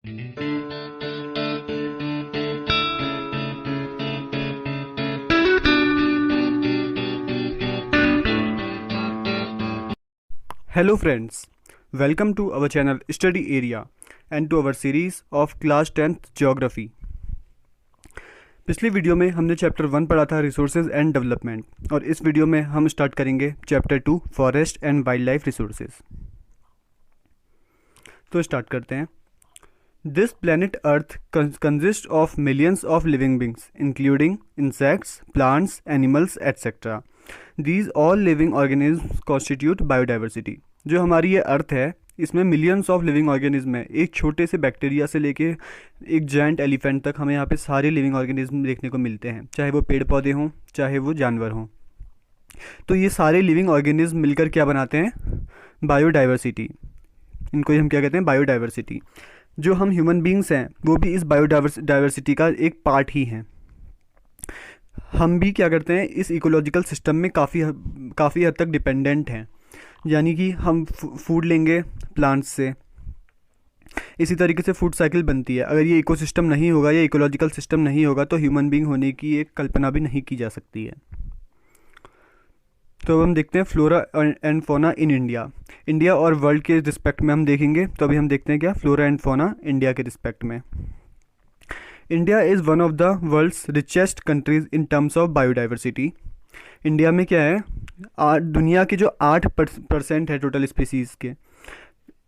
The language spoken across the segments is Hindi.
Hello friends, welcome to our channel Study Area and to our series of Class 10th Geography. पिछली वीडियो में हमने चैप्टर 1 पढ़ा था रिसोर्सेज एंड डेवलपमेंट और इस वीडियो में हम स्टार्ट करेंगे chapter 2 forest and wild life resources. तो स्टार्ट करते हैं। This planet earth consist of millions of living beings including insects, plants, animals etcetera. These all living organism constitute biodiversity. जो हमारी ये अर्थ है इसमें मिलियंस ऑफ लिविंग ऑर्गेनिज्म है। एक छोटे से बैक्टीरिया से लेके एक जायंट एलिफेंट तक हमें यहाँ पे सारे लिविंग ऑर्गेनिज्म देखने को मिलते हैं, चाहे वो पेड़ पौधे हों चाहे वो जानवर हों। तो ये सारे लिविंग ऑर्गेनिज्म मिलकर क्या बनाते हैं? बायोडाइवर्सिटी। इनको ही हम क्या कहते हैं? बायोडाइवर्सिटी। जो हम ह्यूमन बींग्स हैं वो भी इस बायोडाइवर्सिटी का एक पार्ट ही हैं। हम भी क्या करते हैं, इस इकोलॉजिकल सिस्टम में काफ़ी हद तक डिपेंडेंट हैं। यानी कि हम फूड लेंगे प्लांट्स से, इसी तरीके से फूड साइकिल बनती है। अगर ये इकोसिस्टम नहीं होगा, ये इकोलॉजिकल सिस्टम नहीं होगा तो ह्यूमन बींग होने की एक कल्पना भी नहीं की जा सकती है। तो अब हम देखते हैं flora and fauna in India और वर्ल्ड के रिस्पेक्ट में हम देखेंगे। तो अभी हम देखते हैं क्या फ्लोरा एंड फौना इंडिया के रिस्पेक्ट में। India is one of the world's richest countries in terms of biodiversity. India में क्या है, दुनिया के जो 8% है टोटल स्पीसीज़ के,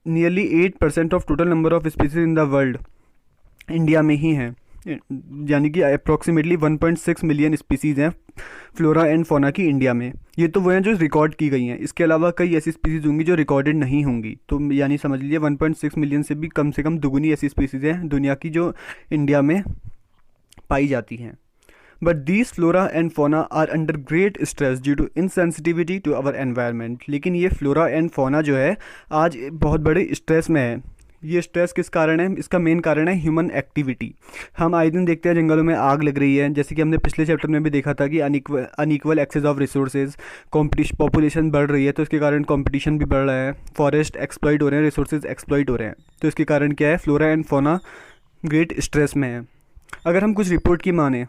nearly 8% of total number of species in the world India में ही हैं। यानी कि अप्रॉक्सीमेटली 1.6 मिलियन स्पीसीज़ हैं फ्लोरा एंड फौना की इंडिया में। ये तो वो हैं जो रिकॉर्ड की गई हैं। इसके अलावा कई ऐसी स्पीसीज़ होंगी जो रिकॉर्डेड नहीं होंगी। तो यानी समझ लीजिए 1.6 मिलियन से भी कम दुगुनी ऐसी स्पीसीज़ हैं दुनिया की जो इंडिया में पाई जाती हैं। But these flora and fauna are under great stress due to insensitivity to our environment. लेकिन ये फ्लोरा एंड फौना जो है आज बहुत बड़े स्ट्रेस में है। ये स्ट्रेस किस कारण है? इसका मेन कारण है ह्यूमन एक्टिविटी। हम आए दिन देखते हैं जंगलों में आग लग रही है, जैसे कि हमने पिछले चैप्टर में भी देखा था कि unequal access of resources, population बढ़ रही है तो इसके कारण कंपटीशन भी बढ़ रहा है, फॉरेस्ट एक्सप्लॉइट हो रहे हैं, रिसोर्सेज एक्सप्लॉइट हो रहे हैं। तो इसके कारण क्या है, flora and fauna great stress में है। अगर हम कुछ रिपोर्ट की माने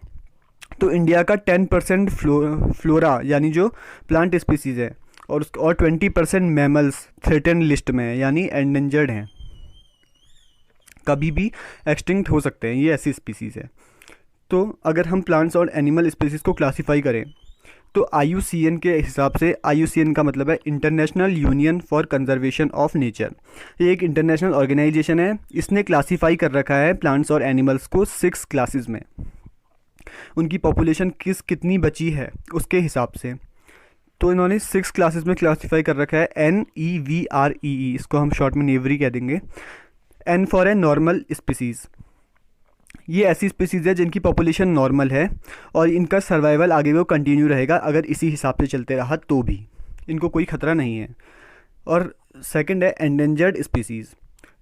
तो इंडिया का 10% फ्लोरा यानी जो प्लांट स्पीसीज़ है और 20% मैमल्स थ्रेटन लिस्ट में है, यानी एंडेंजर्ड हैं, कभी भी एक्सटिंक्ट हो सकते हैं। ये ऐसी स्पीसीज़ है। तो अगर हम प्लांट्स और एनिमल स्पीसीज़ को क्लासीफाई करें तो IUCN के हिसाब से, IUCN का मतलब है international union for conservation of nature. ये एक इंटरनेशनल ऑर्गेनाइजेशन है। इसने क्लासीफाई कर रखा है प्लांट्स और एनिमल्स को 6 क्लासेस में। उनकी पॉपुलेशन कितनी बची है उसके हिसाब से। तो इन्होंने 6 क्लासेस में क्लासीफाई कर रखा है, NEVREE, इसको हम शॉर्ट में नेवरी कह देंगे। N फॉर है नॉर्मल स्पीसीज़। ये ऐसी स्पीसीज़ है जिनकी पॉपुलेशन नॉर्मल है और इनका सर्वाइवल आगे वो कंटिन्यू रहेगा अगर इसी हिसाब से चलते रहा तो भी इनको कोई ख़तरा नहीं है। और सेकंड है endangered species.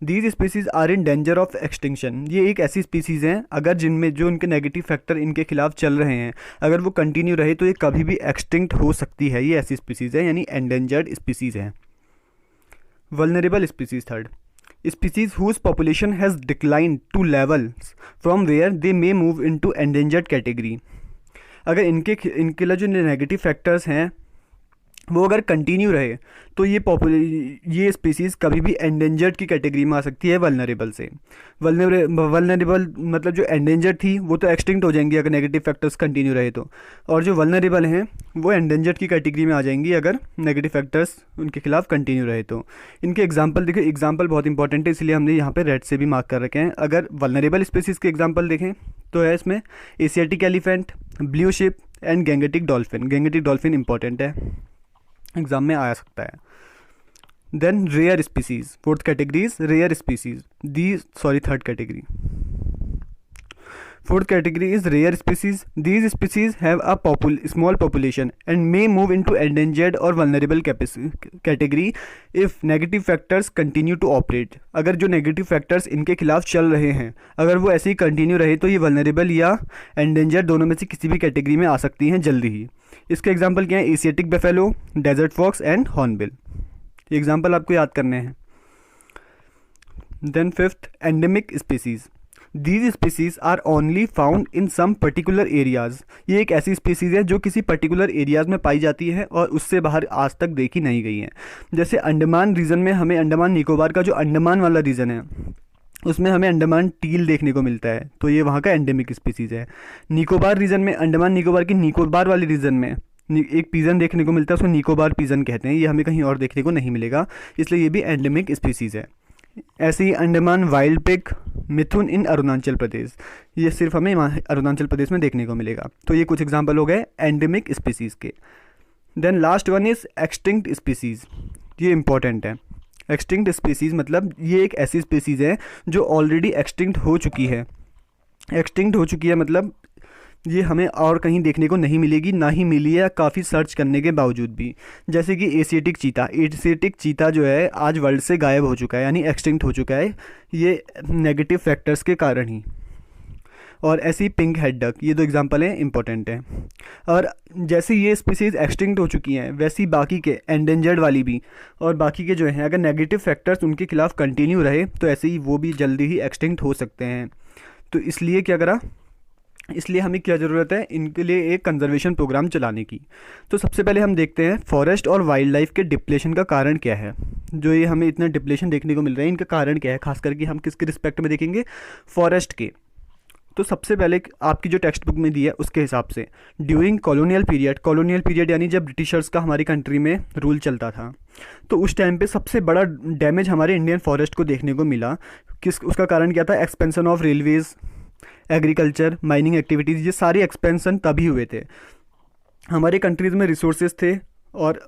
These species are in danger of extinction. ये एक ऐसी स्पीसीज़ हैं अगर जिनमें जो इनके नेगेटिव फैक्टर इनके खिलाफ चल रहे हैं, अगर वो कंटिन्यू रहे तो ये कभी भी एक्सटिंक्ट हो सकती है। ये ऐसी स्पीसीज़ है, यानी एंडेंजर्ड स्पीसीज़ हैं। Vulnerable species third, species whose population has declined to levels from where they may move into endangered category। अगर इनके लिए जो नेगेटिव फैक्टर्स हैं वो अगर कंटिन्यू रहे तो ये स्पीसीज़ कभी भी एंडेंजर्ड की कैटेगरी में आ सकती है वल्नरेबल से। वल्नरेबल मतलब जो एंडेंजर्ड थी वो तो एक्सटिंक्ट हो जाएंगी अगर नेगेटिव फैक्टर्स कंटिन्यू रहे तो, और जो वल्नरेबल हैं वो एंडेंजर्ड की कैटेगरी में आ जाएंगी अगर नेगेटिव फैक्टर्स उनके खिलाफ कंटिन्यू रहे तो। इनके एग्जाम्पल देखिए, एग्जाम्पल बहुत इंपॉर्टेंट है इसलिए हमने यहाँ पर रेड से भी मार्क कर रखे हैं। अगर वल्नरेबल स्पीसीज़ के एग्जाम्पल देखें तो है इसमें Asiatic elephant, blue sheep and Gangetic dolphin. Gangetic dolphin important है, एग्जाम में आ सकता है। Then rare species, fourth category is rare species. Third category, fourth category is rare species. These species have a small population and may move into endangered और vulnerable category if negative factors continue to operate. अगर जो नेगेटिव फैक्टर्स इनके खिलाफ चल रहे हैं अगर वो ऐसे ही कंटिन्यू रहे तो ये वल्नरेबल या एंडेंजर्ड दोनों में से किसी भी कैटेगरी में आ सकती हैं जल्दी ही। इसके एग्जाम्पल क्या है? Asiatic buffalo, desert fox and hornbill. ये एग्जाम्पल आपको याद करने हैं। Then fifth, endemic species. These species are only found in some particular areas. ये एक ऐसी स्पीसीज है जो किसी पर्टिकुलर एरियाज में पाई जाती है और उससे बाहर आज तक देखी नहीं गई है। जैसे अंडमान रीजन में हमें अंडमान निकोबार का जो अंडमान वाला रीजन है उसमें हमें अंडमान टील देखने को मिलता है, तो ये वहाँ का एंडेमिक स्पीसीज है। निकोबार रीजन में, अंडमान निकोबार की निकोबार वाले रीजन में एक पीजन देखने को मिलता है, उसको निकोबार पीजन कहते हैं। ये हमें कहीं और देखने को नहीं मिलेगा, इसलिए ये भी एंडेमिक स्पीसीज़ है। ऐसे ही अंडमान वाइल्ड पिग, मिथुन इन अरुणाचल प्रदेश, ये सिर्फ हमें अरुणाचल प्रदेश में देखने को मिलेगा। तो ये कुछ एग्जांपल हो गए एंडेमिक स्पीसीज़ के। Then last one is extinct species. ये इंपॉर्टेंट है। एक्सटिंक्ट स्पीसीज़ मतलब ये एक ऐसी स्पीसीज़ है जो ऑलरेडी एक्सटिंक्ट हो चुकी है। एक्सटिंक्ट हो चुकी है मतलब ये हमें और कहीं देखने को नहीं मिलेगी, ना ही मिली है काफ़ी सर्च करने के बावजूद भी। जैसे कि एशियाटिक चीता। एशियाटिक चीता जो है आज वर्ल्ड से गायब हो चुका है, यानी एक्सटिंक्ट हो चुका है, ये नेगेटिव फैक्टर्स के कारण ही। और ऐसी पिंक हेड डक, ये दो एग्जांपल हैं, इंपॉर्टेंट हैं। और जैसे ये स्पीसीज एक्सटिंक्ट हो चुकी हैं वैसी बाकी के एंडेंजर्ड वाली भी और बाकी के जो हैं अगर नेगेटिव फैक्टर्स उनके खिलाफ कंटिन्यू रहे तो ऐसे ही वो भी जल्दी ही एक्सटिंक्ट हो सकते हैं। तो इसलिए क्या करा, इसलिए हमें क्या ज़रूरत है, इनके लिए एक कंजर्वेशन प्रोग्राम चलाने की। तो सबसे पहले हम देखते हैं फॉरेस्ट और वाइल्ड लाइफ के डिप्लेशन का कारण क्या है। जो ये हमें इतना डिप्लेशन देखने को मिल रहा है इनका कारण क्या है, खास करके हम किसके रिस्पेक्ट में देखेंगे, फॉरेस्ट के। तो सबसे पहले आपकी जो टेक्स्ट बुक में दी है उसके हिसाब से ड्यूरिंग कॉलोनियल पीरियड यानी जब ब्रिटिशर्स का हमारी कंट्री में रूल चलता था, तो उस टाइम पे सबसे बड़ा डैमेज हमारे इंडियन फॉरेस्ट को देखने को मिला। उसका कारण क्या था, expansion of Railways, agriculture, mining activities, ये सारे एक्सपेंशन तभी हुए थे। हमारे कंट्रीज़ में रिसोर्सेज थे और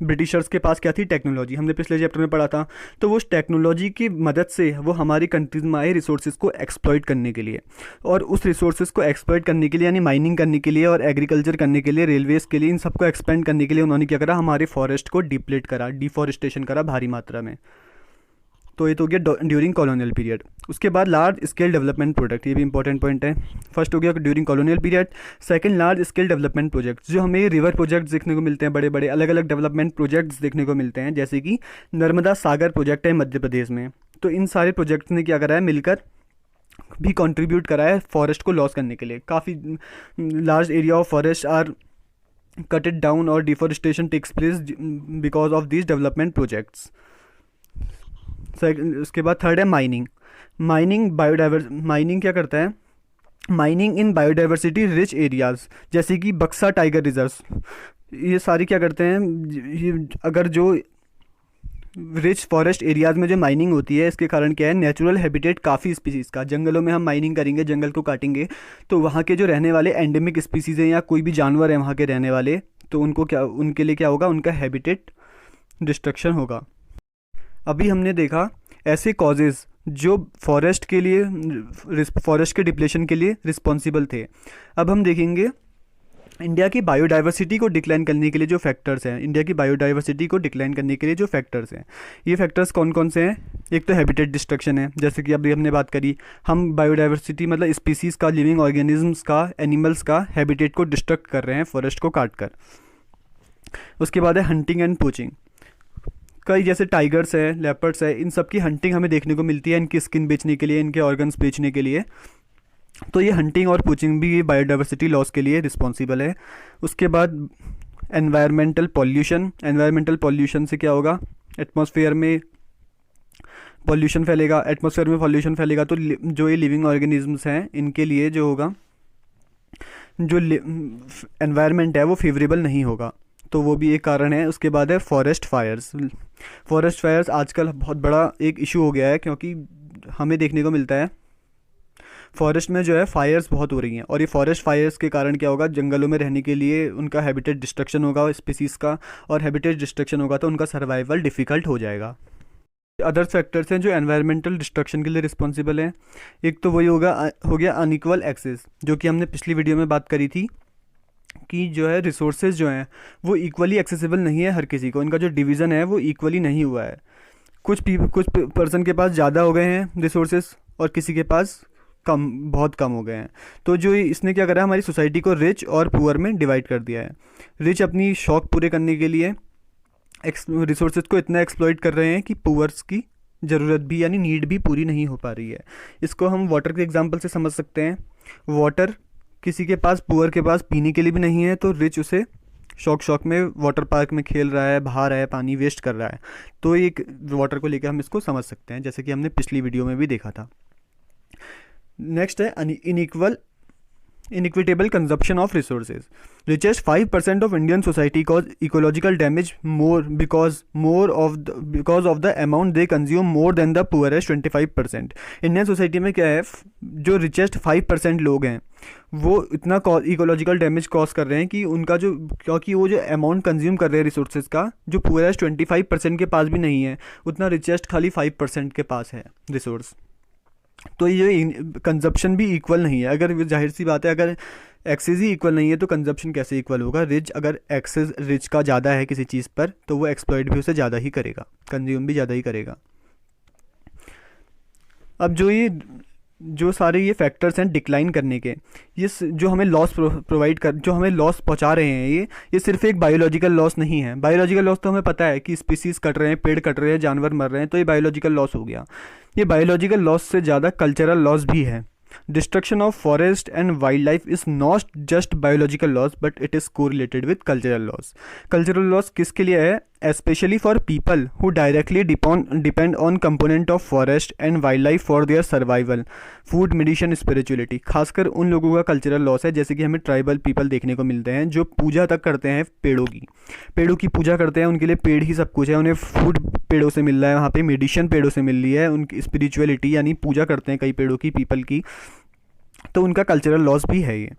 ब्रिटिशर्स के पास क्या थी, टेक्नोलॉजी। हमने पिछले चैप्टर में पढ़ा था। तो वो उस टेक्नोलॉजी की मदद से वो हमारी कंट्रीज़ में आए रिसोर्सेज को एक्सप्लॉइट करने के लिए, और उस रिसोर्सेज को एक्सप्लॉइट करने के लिए यानी माइनिंग करने के लिए और एग्रीकल्चर करने के लिए, रेलवेज़ के लिए, इन सबको एक्सपेंड करने के लिए उन्होंने क्या करा, हमारे फॉरेस्ट को डिप्लेट करा, डिफॉरेस्टेशन करा भारी मात्रा में। तो ये तो हो गया ड्यूरिंग कॉलोनियल पीरियड। उसके बाद लार्ज स्केल डेवलपमेंट प्रोजेक्ट, ये भी इंपॉर्टेंट पॉइंट है। फर्स्ट हो गया during colonial period. Second, large scale development project, जो हमें रिवर प्रोजेक्ट्स देखने को मिलते हैं, बड़े बड़े अलग अलग डेवलपमेंट प्रोजेक्ट्स देखने को मिलते हैं, जैसे कि नर्मदा सागर प्रोजेक्ट है मध्य प्रदेश में। तो इन सारे प्रोजेक्ट्स ने क्या करा है, मिलकर भी कंट्रीब्यूट करा है फॉरेस्ट को लॉस करने के लिए। काफ़ी large area of forest are cut it down और deforestation takes place because of these development projects. उसके बाद थर्ड है माइनिंग। माइनिंग क्या करता है, mining in biodiversity rich areas, जैसे कि बक्सा टाइगर रिजर्व्स, ये सारी क्या करते हैं, अगर जो रिच फॉरेस्ट एरियाज़ में जो माइनिंग होती है इसके कारण क्या है, नेचुरल हैबिटेट काफ़ी स्पीसीज़ का, जंगलों में हम माइनिंग करेंगे, जंगल को काटेंगे, तो वहाँ के जो रहने वाले एंडेमिक स्पीसीज़ हैं या कोई भी जानवर हैं वहाँ के रहने वाले, तो उनको क्या, उनके लिए क्या होगा, उनका हैबिटेट डिस्ट्रक्शन होगा। अभी हमने देखा ऐसे कॉजेज़ जो फॉरेस्ट के डिप्लेशन के लिए रिस्पॉन्सिबल थे। अब हम देखेंगे इंडिया की बायोडाइवर्सिटी को डिक्लाइन करने के लिए जो फैक्टर्स हैं, ये फैक्टर्स कौन कौन से हैं। एक तो हैबिटेट डिस्ट्रक्शन है, जैसे कि अभी हमने बात करी, हम बायोडाइवर्सिटी मतलब स्पीसीज़ का, लिविंग ऑर्गेनिजम्स का, एनिमल्स का हैबिटेट को डिस्ट्रक्ट कर रहे हैं फॉरेस्ट को काट कर। उसके बाद है हंटिंग एंड पोचिंग। कई जैसे टाइगर्स है, लेपर्ड्स है, इन सब की हंटिंग हमें देखने को मिलती है इनकी स्किन बेचने के लिए, इनके ऑर्गन्स बेचने के लिए। तो ये हंटिंग और पोचिंग भी बायोडाइवर्सिटी लॉस के लिए रिस्पॉन्सिबल है। उसके बाद एनवायरमेंटल पॉल्यूशन से क्या होगा, एटमॉस्फेयर में पॉल्यूशन फैलेगा, तो जो ये लिविंग ऑर्गेनिजम्स हैं इनके लिए जो होगा, जो एनवायरनमेंट है वो फेवरेबल नहीं होगा, तो वो भी एक कारण है। उसके बाद है फॉरेस्ट फायर्स आजकल बहुत बड़ा एक इशू हो गया है, क्योंकि हमें देखने को मिलता है फॉरेस्ट में जो है फायर्स बहुत हो रही हैं, और ये फॉरेस्ट फायर्स के कारण क्या होगा, जंगलों में रहने के लिए उनका हैबिटेट डिस्ट्रक्शन होगा स्पीसीज़ का, और हैबिटेट डिस्ट्रक्शन होगा तो उनका सर्वाइवल डिफ़िकल्ट हो जाएगा। अदर फैक्टर्स हैं जो एनवायरमेंटल डिस्ट्रक्शन के लिए रिस्पॉन्सिबल हैं। एक तो वही हो गया अनइक्वल एक्सेस, जो कि हमने पिछली वीडियो में बात करी थी कि जो है रिसोर्सेज जो हैं वो इक्वली एक्सेसिबल नहीं है हर किसी को, इनका जो डिवीज़न है वो इक्वली नहीं हुआ है। कुछ पर्सन के पास ज़्यादा हो गए हैं रिसोर्सेज और किसी के पास बहुत कम हो गए हैं। तो जो इसने क्या करा है, हमारी सोसाइटी को रिच और पुअर में डिवाइड कर दिया है। रिच अपनी शौक पूरे करने के लिए रिसोर्सेज को इतना एक्सप्लॉइट कर रहे हैं कि पुअर्स की ज़रूरत भी यानी नीड भी पूरी नहीं हो पा रही है। इसको हम वाटर के एग्जांपल से समझ सकते हैं। वाटर किसी के पास, पुअर के पास पीने के लिए भी नहीं है, तो रिच उसे शौक शौक में वाटर पार्क में खेल रहा है, बहा रहा है, पानी वेस्ट कर रहा है। तो एक वाटर को लेकर हम इसको समझ सकते हैं, जैसे कि हमने पिछली वीडियो में भी देखा था। नेक्स्ट है inequitable consumption of resources. Richest 5% of Indian society cause ecological damage because of the amount they consume more than the poorest 25%. Indian society में क्या है, जो रिचेस्ट 5% लोग हैं वो इतना इकोलॉजिकल डैमेज कॉज कर रहे हैं कि उनका जो, क्योंकि वो जो अमाउंट कंज्यूम कर रहे हैं रिसोर्सेज का, जो पुअरेस्ट 25% के पास भी नहीं है, उतना रिचेस्ट खाली 5% के पास है रिसोर्स। तो ये कंजप्शन भी इक्वल नहीं है। अगर जाहिर सी बात है, अगर एक्सेस ही इक्वल नहीं है तो कंजप्शन कैसे इक्वल होगा। अगर एक्सेस रिच का ज़्यादा है किसी चीज़ पर, तो वो एक्सप्लॉइट भी उसे ज़्यादा ही करेगा, कंज्यूम भी ज़्यादा ही करेगा। अब जो सारे ये फैक्टर्स हैं डिक्लाइन करने के, ये जो हमें लॉस जो हमें लॉस पहुंचा रहे हैं, ये सिर्फ एक बायोलॉजिकल लॉस नहीं है। बायोलॉजिकल लॉस तो हमें पता है कि स्पीसीज़ कट रहे हैं, पेड़ कट रहे हैं, जानवर मर रहे हैं, तो ये बायोलॉजिकल लॉस हो गया। ये बायोलॉजिकल लॉस से ज़्यादा कल्चरल लॉस भी है। Destruction of forest and wild life is not just biological loss but it is correlated with cultural loss. Cultural loss किसके लिए है? especially for people who directly depend on component of forest and wildlife for their survival, food, medicine, spirituality। खासकर उन लोगों का कल्चरल लॉस है, जैसे कि हमें ट्राइबल पीपल देखने को मिलते हैं जो पूजा तक करते हैं पेड़ों की पूजा करते हैं। उनके लिए पेड़ ही सब कुछ है, उन्हें फूड पेड़ों से मिल रहा है, वहाँ पे मेडिसिन पेड़ों से मिल रही है, उनकी स्पिरिचुअलिटी यानी पूजा करते हैं कई पेड़ों की, पीपल की, तो उनका कल्चरल लॉस भी है ये।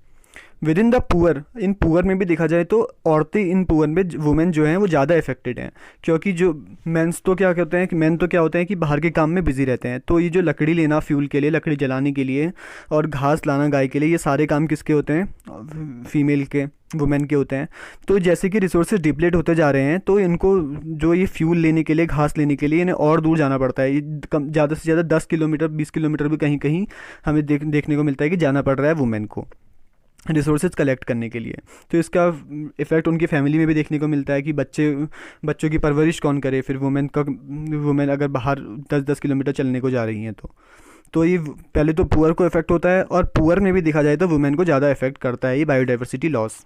With in the poor, in poor में भी देखा जाए तो औरतें इन पुअर में, वुमेन जो हैं वो ज़्यादा इफेक्टेड हैं, क्योंकि जो मेंस तो क्या कहते हैं कि मेन तो क्या होते हैं कि बाहर के काम में बिजी रहते हैं। तो ये जो लकड़ी लेना फ्यूल के लिए, लकड़ी जलाने के लिए और घास लाना गाय के लिए, ये सारे काम किसके होते हैं? फीमेल के, वुमेन के होते हैं। तो जैसे कि रिसोर्सेज डिप्लीट होते जा रहे हैं, तो इनको जो ये फ्यूल लेने के लिए, घास लेने के लिए, इन्हें और दूर जाना पड़ता है। ज़्यादा से ज़्यादा 10 किलोमीटर 20 किलोमीटर भी कहीं कहीं हमें देखने को मिलता है कि जाना पड़ रहा है वुमेन को रिसोर्सेज कलेक्ट करने के लिए। तो इसका इफ़ेक्ट उनकी फैमिली में भी देखने को मिलता है कि बच्चों की परवरिश कौन करे। फिर वुमेन अगर बाहर 10-10 किलोमीटर चलने को जा रही हैं तो ये पहले तो पुअर को इफेक्ट होता है, और पुअर में भी देखा जाए तो वुमेन को ज़्यादा इफेक्ट करता है ये बायोडाइवर्सिटी लॉस।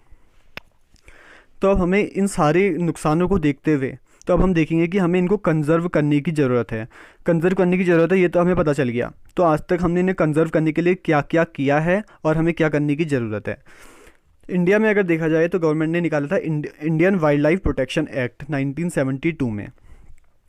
तो अब हमें इन सारे नुकसानों को देखते हुए तो अब हम देखेंगे कि हमें इनको कंजर्व करने की ज़रूरत है। कंजर्व करने की ज़रूरत है, ये तो हमें पता चल गया। तो आज तक हमने इन्हें कंजर्व करने के लिए क्या क्या किया है और हमें क्या करने की ज़रूरत है। इंडिया में अगर देखा जाए तो गवर्नमेंट ने निकाला था Indian wild life protection act 1972 में।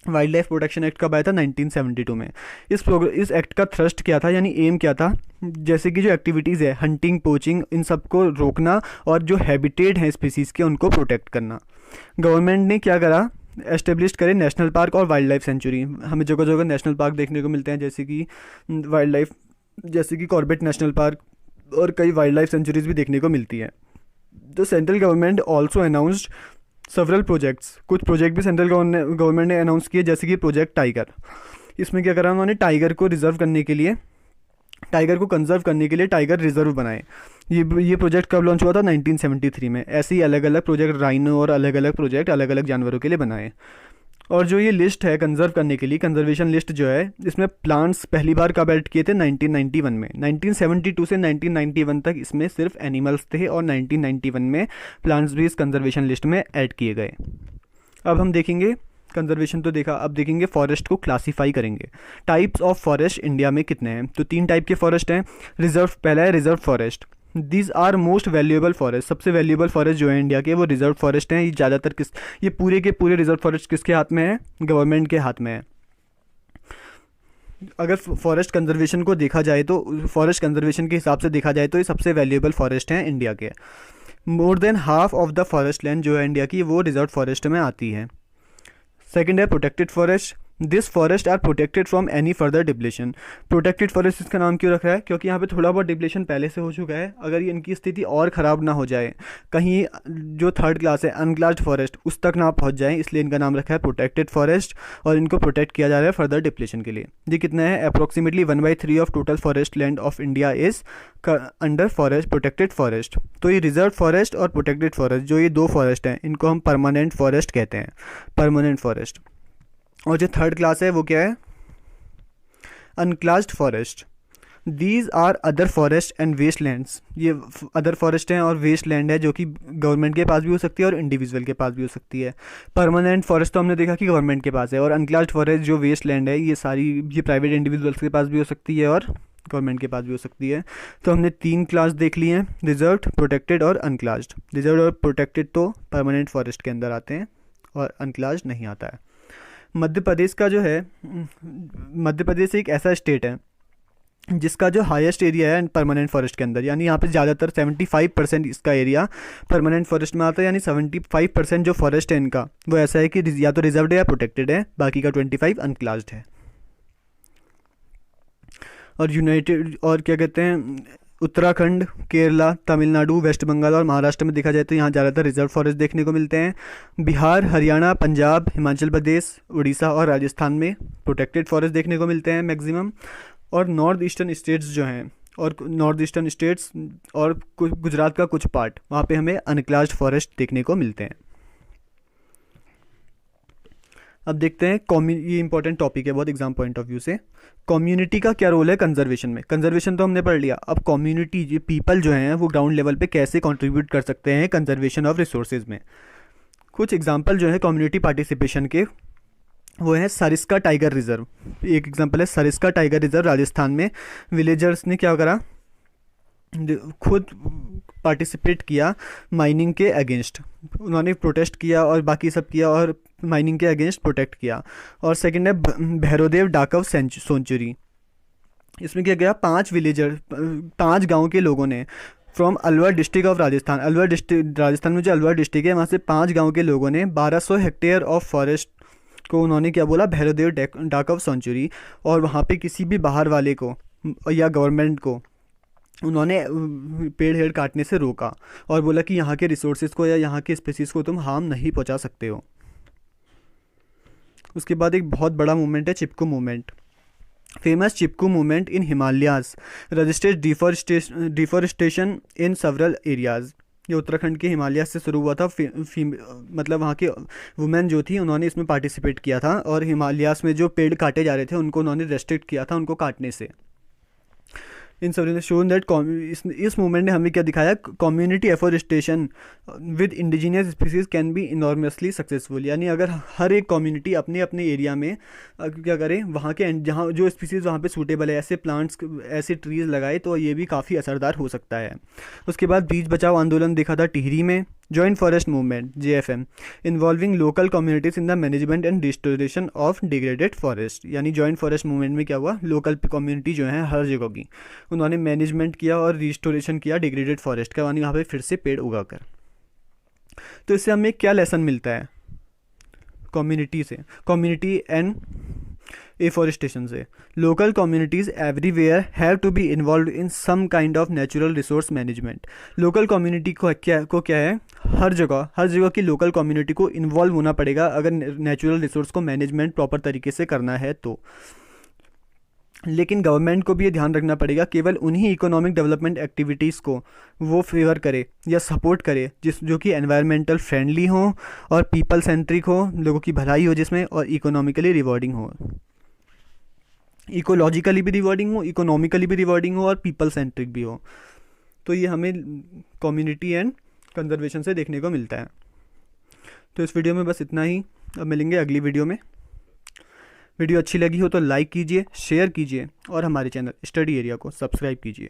वाइल्ड लाइफ प्रोटेक्शन एक्ट कब आया था? 1972 में। इस एक्ट का थ्रस्ट क्या था, यानी एम क्या था? जैसे कि जो एक्टिविटीज़ है, हंटिंग, पोचिंग, इन सब को रोकना, और जो हैबिटेट हैं स्पीसीज़ के उनको प्रोटेक्ट करना। गवर्नमेंट ने क्या करा? एस्टेब्लिश करे नेशनल पार्क और वाइल्ड लाइफ सेंचुरी। हमें जगह जगह नेशनल पार्क देखने को मिलते हैं, जैसे कि वाइल्ड लाइफ, जैसे कि कॉर्बेट नेशनल पार्क, और कई वाइल्ड लाइफ सेंचुरीज भी देखने को मिलती है। तो central government also announced several projects, कुछ प्रोजेक्ट भी सेंट्रल गवर्नमेंट ने अनाउंस किए, जैसे कि प्रोजेक्ट टाइगर। इसमें क्या करा उन्होंने? टाइगर को रिजर्व करने के लिए, टाइगर को कंजर्व करने के लिए टाइगर रिजर्व बनाए। ये प्रोजेक्ट कब लॉन्च हुआ था? 1973 में। ऐसे ही अलग अलग प्रोजेक्ट, राइनो और अलग अलग प्रोजेक्ट अलग अलग जानवरों के लिए बनाए। और जो ये लिस्ट है कंजर्व करने के लिए, कंजर्वेशन लिस्ट जो है, इसमें प्लांट्स पहली बार कब ऐड किए थे? 1991 में। 1972 से 1991 तक इसमें सिर्फ एनिमल्स थे, और 1991 में प्लांट्स भी इस कंजर्वेशन लिस्ट में ऐड किए गए। अब हम देखेंगे, कंजर्वेशन तो देखा, अब देखेंगे फॉरेस्ट को क्लासीफाई करेंगे। टाइप्स ऑफ फॉरेस्ट इंडिया में कितने हैं? तो 3 टाइप के फॉरेस्ट हैं। पहला है reserve forest. These are most valuable forest. सबसे वैल्यूएबल फॉरेस्ट जो है इंडिया के, वो रिजर्व फॉरेस्ट हैं। ये ज़्यादातर ये पूरे के पूरे रिजर्व फॉरेस्ट किसके हाथ में है? गवर्नमेंट के हाथ में है। अगर फॉरेस्ट कंजर्वेशन को देखा जाए तो, फॉरेस्ट कंजर्वेशन के हिसाब से देखा जाए तो ये सबसे वैल्यूएबल फॉरेस्ट हैं इंडिया के। More than half of the forest land जो है इंडिया की, वो रिजर्व फॉरेस्ट में आती है। सेकेंड है protected forest. This forest are protected from any further depletion. Protected forest इसका नाम क्यों रखा है? क्योंकि यहाँ पे थोड़ा बहुत डिप्लेशन पहले से हो चुका है। अगर ये इनकी स्थिति और ख़राब ना हो जाए, कहीं जो थर्ड क्लास है, अनक्लास्ड फॉरेस्ट, उस तक ना पहुँच जाए, इसलिए इनका नाम रखा है प्रोटेक्टेड फॉरेस्ट, और इनको प्रोटेक्ट किया जा रहा है फर्दर डिप्लेशन के लिए। ये कितना है? Approximately 1/3 of total forest land of India is under forest, protected forest. तो ये रिजर्व फॉरेस्ट और प्रोटेक्टेड फॉरेस्ट, जो ये 2 फॉरेस्ट हैं, इनको हम परमानेंट फॉरेस्ट कहते हैं, परमानेंट फॉरेस्ट। और जो थर्ड क्लास है वो क्या है? Unclassed forest, these are other forest and waste lands, ये अदर फॉरेस्ट हैं और वेस्ट लैंड है जो कि गवर्नमेंट के पास भी हो सकती है और इंडिविजुअल के पास भी हो सकती है। परमानेंट फॉरेस्ट तो हमने देखा कि गवर्नमेंट के पास है, और अनक्लास्ड फॉरेस्ट जो वेस्ट लैंड है ये सारी ये प्राइवेट इंडिविजुअल्स के पास भी हो सकती है और गवर्नमेंट के पास भी हो सकती है। तो हमने 3 क्लास देख लिए हैं, रिजर्व्ड, प्रोटेक्टेड और अनक्लास्ड। रिजर्व्ड और प्रोटेक्टेड तो परमानेंट फॉरेस्ट के अंदर आते हैं और अनक्लास्ड नहीं आता है। मध्य प्रदेश का जो है, मध्य प्रदेश एक ऐसा स्टेट है जिसका जो हाईएस्ट एरिया है परमानेंट फॉरेस्ट के अंदर, यानी यहाँ पे ज़्यादातर 75% इसका एरिया परमानेंट फॉरेस्ट में आता है, यानी 75% जो फॉरेस्ट है इनका वो ऐसा है कि या तो रिजर्व्ड है या प्रोटेक्टेड है, बाकी का 25 अनक्लास्ड है। और यूनाइटेड और क्या कहते हैं, उत्तराखंड, केरला, तमिलनाडु, वेस्ट बंगाल और महाराष्ट्र में देखा जाए तो यहाँ ज़्यादातर रिजर्व फॉरेस्ट देखने को मिलते हैं। बिहार, हरियाणा, पंजाब, हिमाचल प्रदेश, उड़ीसा और राजस्थान में प्रोटेक्टेड फॉरेस्ट देखने को मिलते हैं मैक्सिमम। और नॉर्थ ईस्टर्न स्टेट्स जो हैं, और नॉर्थ ईस्टर्न स्टेट्स और गुजरात का कुछ पार्ट, वहाँ पे हमें अनक्लास्ड फॉरेस्ट देखने को मिलते हैं। अब देखते हैं ये इंपॉर्टेंट टॉपिक है बहुत एग्जाम पॉइंट ऑफ व्यू से, कम्युनिटी का क्या रोल है कंजर्वेशन में। कंजर्वेशन तो हमने पढ़ लिया, अब कम्युनिटी ये पीपल जो हैं वो ग्राउंड लेवल पे कैसे कंट्रीब्यूट कर सकते हैं कंजर्वेशन ऑफ रिसोर्सेज में। कुछ एग्जांपल जो है कम्युनिटी पार्टिसिपेशन के वो है सरिस्का टाइगर रिजर्व। एक एग्जांपल है सरिस्का टाइगर रिजर्व राजस्थान में। विलेजर्स ने क्या करा, खुद पार्टिसिपेट किया माइनिंग के अगेंस्ट, उन्होंने प्रोटेस्ट किया और बाकी सब किया और माइनिंग के अगेंस्ट प्रोटेक्ट किया। और सेकंड है भैरोदेव डाकव सेंचुरी। इसमें क्या गया, 5 गांव के लोगों ने from Alwar district of Rajasthan, Alwar district Rajasthan में जो अलवर डिस्ट्रिक्ट है वहाँ से 5 गांव के लोगों ने 1200 हेक्टेयर ऑफ फॉरेस्ट को उन्होंने क्या बोला, भैरोदेव डाकव सेंचुरी। और वहाँ पे किसी भी बाहर वाले को या गवर्नमेंट को उन्होंने पेड़ हेड़ काटने से रोका और बोला कि यहाँ के रिसोर्सेज को या यहाँ के स्पीसीज को तुम हार्म नहीं पहुँचा सकते हो। उसके बाद एक बहुत बड़ा मूवमेंट है Chipko movement. Famous Chipko movement in Himalayas registered deforestation in several areas. ये उत्तराखंड के हिमालय से शुरू हुआ था। मतलब वहाँ के वुमेन जो थी उन्होंने इसमें पार्टिसिपेट किया था और हिमालयास में जो पेड़ काटे जा रहे थे उनको उन्होंने रेस्ट्रिक्ट किया था उनको काटने से। इन सब ने शोन दैट इस मूवमेंट ने हमें क्या दिखाया, community afforestation with indigenous species can be enormously successful. यानी अगर हर एक कम्युनिटी अपने अपने एरिया में क्या करे, वहाँ के जहाँ जो स्पीसीज़ वहाँ पे सूटेबल है ऐसे प्लांट्स ऐसे ट्रीज़ लगाए तो ये भी काफ़ी असरदार हो सकता है। उसके बाद बीज बचाओ आंदोलन देखा था टिहरी में। Joint forest movement JFM involving local communities in the management and restoration of degraded forest. यानी जॉइंट फॉरेस्ट मूवमेंट में क्या हुआ, लोकल कम्युनिटी जो है हर जगह की उन्होंने मैनेजमेंट किया और रिस्टोरेशन किया डिग्रेडेड फॉरेस्ट का, यानी वहाँ पे फिर से पेड़ उगाकर। तो इससे हमें क्या लेसन मिलता है कम्युनिटी से, कम्युनिटी एंड एफॉरेस्टेशन से। Local communities everywhere have to be involve in some kind of natural resource management. Local community को क्या है, हर जगह की लोकल कम्युनिटी को इन्वॉल्व होना पड़ेगा अगर नेचुरल रिसोर्स को मैनेजमेंट प्रॉपर तरीके से करना है तो। लेकिन गवर्नमेंट को भी ये ध्यान रखना पड़ेगा केवल उन्हीं इकोनॉमिक डेवलपमेंट एक्टिविटीज़ को वो फेवर करे या सपोर्ट करे जो कि एनवायरमेंटल फ्रेंडली हो और पीपल सेंट्रिक हो, लोगों की भलाई हो जिसमें, और इकोनॉमिकली रिवॉर्डिंग हो, इकोलॉजिकली भी रिवॉर्डिंग हो, इकोनॉमिकली भी रिवॉर्डिंग हो और पीपल सेंट्रिक भी हो। तो ये हमें कम्युनिटी एंड कंजर्वेशन से देखने को मिलता है। तो इस वीडियो में बस इतना ही, अब मिलेंगे अगली वीडियो में। वीडियो अच्छी लगी हो तो लाइक कीजिए, शेयर कीजिए और हमारे चैनल स्टडी एरिया को सब्सक्राइब कीजिए।